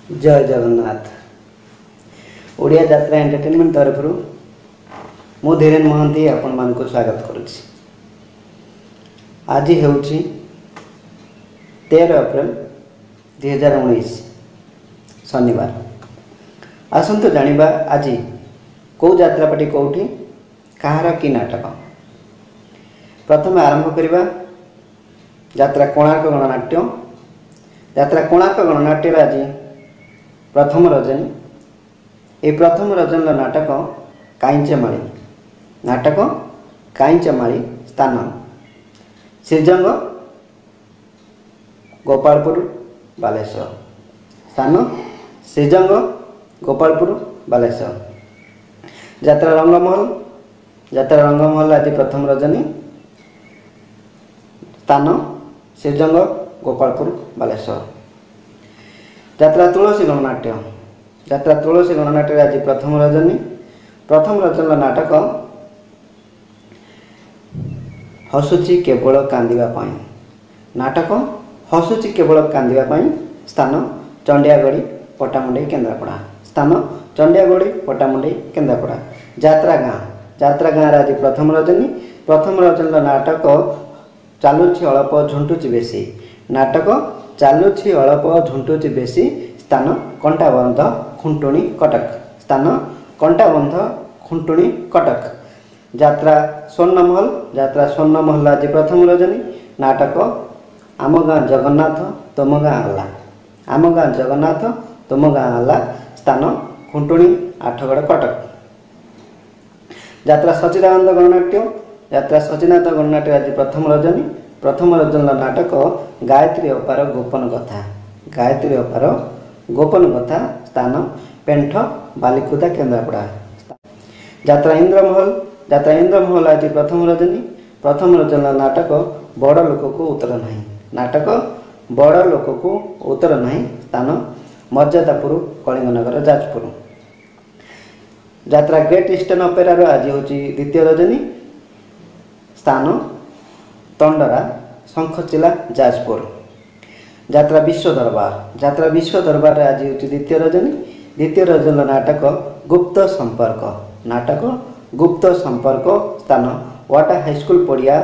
जय जगन्नाथ। ओडिया यात्रा एंटरटेनमेंट तरफ मु धीरेन्द्र महांती आपण मान को स्वागत करुछि। आज हेउछि 13 अप्रैल 2019 शनिवार। आसंतु जानिबा आज को यात्रापाटी कोठी कहार कि नाटक। प्रथम आरंभ करिबा यात्रा कोणार्क गणनाट्य। यात्रा कोणार्क गणनाट्य आज प्रथम रजनी। ये प्रथम रजन नाटक काईचमाली। नाटक काईचमाली स्थान श्रीजंग गोपालपुर बालेश्वर। स्थान श्रीजंग गोपालपुर बालेश्वर। यात्रा रंगमहल। यात्रा रंगमहल आज प्रथम रजनी। स्थान श्रीजंग गोपालपुर बालेश्वर। यात्रा तुलसी गणनाट्य। यात्रा तुलसी गणनाट्य आज प्रथम रजनी। प्रथम रजन नाटक हसुची केवल कांदिबा पाई। नाटक हसुची केवल कांदिबा पाई। स्थान चंडियागढ़ी पटामुंडई केन्द्रापड़ा। स्थान चंडियागढ़ी पटामुंडई केन्द्रापड़ा। यात्रा गाँ। यात्रा गाँ आज प्रथम रजनी। प्रथम रजन नाटक चालुछि अल्प झुंटुची बेसी। नाटक चालुछि अल्प झुंटुची बेसी। स्थान कंटाबंध खुंटुणी कटक। स्थान कंटाबंध खुंटुणी कटक। यात्रा स्वर्णमहल। यात्रा स्वर्णमहल आज प्रथम रजनी। नाटक आम गाँ जगन्नाथ तुम गाँ आला। आम गाँ जगन्नाथ तुम गाँ आला। स्थान खुंटुणी आठगड़ कटक। यात्रा सचिदानंद गणनाट्य। यात्रा सचिदानंद गणनाट्य आज प्रथम रजनी। प्रथम रजन नाटक गायत्री अपार गोपन कथा। गायत्री अपार गोपन कथा। स्थान पेंठ बालिकुदा केन्द्रापड़ा। यात्रा इंद्रमहल। यात्रा इंद्रमहल आज प्रथम रजनी। प्रथम रजन नाटक बड़ लोक को उत्तर नहीं। नाटक बड़ लोक को उत्तर नहीं। स्थान मर्यादापुर कलिंगनगर जाजपुर। यात्रा ग्रेट ईस्टर्न अपेरार आज हूँ द्वितीय रजनी। स्थान तंडरा शंखचिला जाजपुर। यात्रा विश्व दरबार। यात्रा विश्व दरबार आज हूँ द्वितीय रजनी। द्वितीय रजन नाटक गुप्त संपर्क। नाटक गुप्त संपर्क। स्थान वाटा हाईस्कूल पड़िया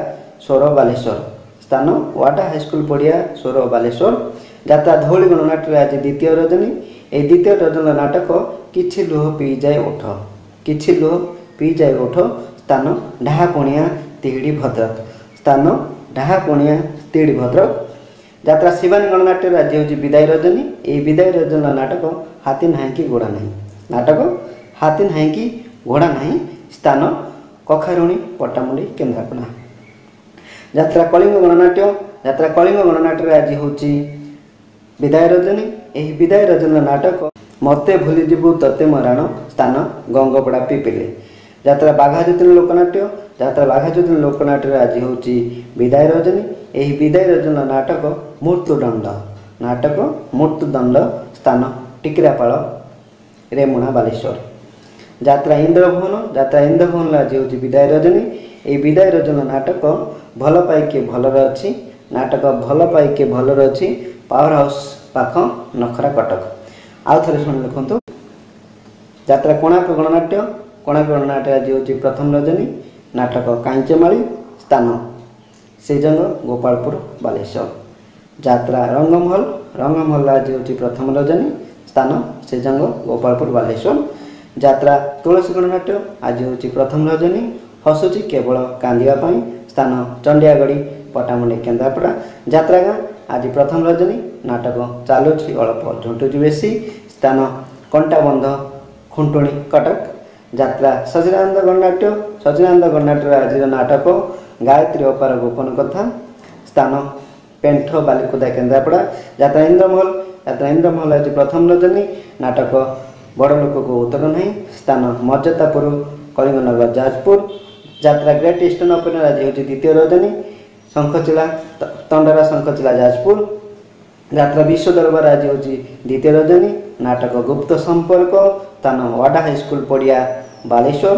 सोर बालेश्वर। स्थान वाटा हाईस्कूल पड़िया सोर बालेश्वर। यात्रा धौली गणनाट्य आज द्वितीय रजनी। ए द्वितीय रजन नाटक किछि लुह पी जाए ओठ। किछि लुह पी जाए ओठ। स्थान ढाहापणिया तिहिड़ी भद्रक। स्थान ढाहापणिया तिहिड़ी भद्रक। यात्रा शिवानी गणनाट्य आज हूँ विदाय रजनी। ये विदाय रजन नाटक हाथी ना कि घोड़ा नहीं। नाटक हाथी ना कि घोड़ा नहीं। स्थान कखारुणी पटामुंडी केन्द्रापड़ा। यात्रा कलिंग गणनाट्य। यात्रा कलिंग गणनाट्य आज हूँ विदाय रजनी। यही विदाय रजन नाटक मते भूली जीवु तते मराण। स्थान गंगपड़ा पिपिली। यात्रा बाघाजुतिन लोकनाट्य। यात्रा बाघाजुतिन लोकनाट्य आज हूँ विदाय रजनी। यही विदाय रजन नाटक मृत्युदंड। नाटक मृत्युदंड। स्थान टिकिरापाल रेमुणा बालेश्वर। यात्रा इंद्रभवन। यात्रा इंद्रभवन आज हूँ विदाय रजनी। ये विदाय रजन नाटक भल पाइके भलर अच्छी। नाटक भल पाइके भलर अच्छी पावर हाउस पाख नखरा कटक। आउ थे शुणी लिखु। यात्रा कोणार्क गणनाट्य। कोणार्क गणनाट्य आज हूँ प्रथम रजनी। नाटक काईचमाली। स्थान श्रीजंग गोपालपुर बालेश्वर। यात्रा रंगमहल। रंगमहल आज हूँ प्रथम रजनी। स्थान श्रीजंग गोपालपुर बालेश्वर। यात्रा तुलसी गणनाट्य आज हूँ प्रथम रजनी। हसुची केवल कांदिबा पाई। स्थान चंडियागढ़ी पटामुंडी केन्द्रापड़ा। यात्रा गाँ आज प्रथम रजनी। नाटक चालुछि अल्प झुंटुची बेसी। स्थान कंटाबंध खुंटुणी कटक। यात्रा सचिदानंद गणनाट्य। सचिदानंद गणनाट्य आज नाटक गायत्री अपार गोपन कथा। स्थान पेंठ बालिकुदा केन्द्रापड़ा। यात्रा इंद्रमहल। यात्रा इंद्रमहल आज प्रथम रजनी। नाटक बड़ लोक को उत्तर नहीं। स्थान मर्यादापुर कलिंगनगर जाजपुर। यात्रा ग्रेट ईस्टर्न अपेरा आज हूँ द्वितीय रजनी। शंखचिला तंडरा शंखचिला जाजपुर। यात्रा विश्व दरबार आज हूँ द्वितीय रजनी। नाटक गुप्त संपर्क। स्थान वाडा हाईस्कूल पड़िया बालेश्वर।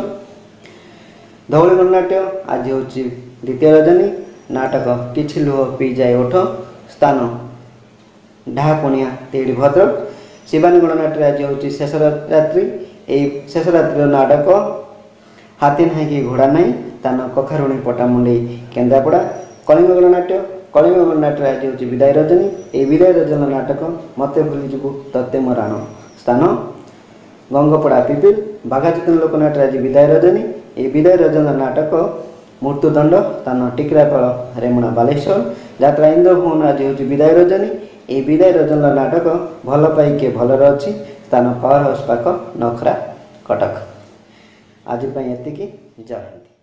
धौली गणनाट्य आज हूँ द्वितीय रजनी। नाटक किछि लुह पी जाए ओठ। स्थान ढाहापणिया तिहिड़ी भद्रक। ଶିବାନୀ ଗଣନାଟ୍ୟ ଆଜି ହେଉଛି ଶେଷ ରାତ୍ରି। ଏହି ଶେଷ ରାତ୍ରିର ନାଟକ ହାତୀ ନାହିଁ କି ଘୋଡ଼ା ନାହିଁ, ସ୍ଥାନ କଖାରୁଣୀ ପଟାମୁଣ୍ଡେଇ କେନ୍ଦ୍ରାପଡ଼ା। କଳିଙ୍ଗ ଗଣନାଟ୍ୟ ଆଜି ହେଉଛି ବିଦାୟ ରଜନୀ। ଏହି ବିଦାୟ ରଜନୀର ନାଟକ ମୋତେ ଭୁଲିଯିବୁ ତତେ ମୋ ରାଣ, ସ୍ଥାନ ଗଙ୍ଗପଡ଼ା ପିପିଲ। ବାଘାଯତୀନ ଲୋକନାଟ୍ୟ ଆଜି ବିଦାୟ ରଜନୀ। ଏହି ବିଦାୟ ରଜନୀର ନାଟକ ମୃତ୍ୟୁଦଣ୍ଡ, ସ୍ଥାନ ଟିକିରାପାଳ ରେମୁଣା ବାଲେଶ୍ୱର। ଯାତ୍ରା ଇନ୍ଦ୍ରଭୁବନ ଆଜି ହେଉଛି ବିଦାୟ ରଜନୀ। ଏହି ବିଦାୟ ରଜନୀର ନାଟକ ଭଲ ପାଇ କିଏ ଭଲରେ ଅଛି, ସ୍ଥାନ ପାୱାର ହାଉସ୍ ପାଖ ନଖରା କଟକ। ଆଜି ପାଇଁ ଏତିକି, ଜୟ ହିନ୍ଦ।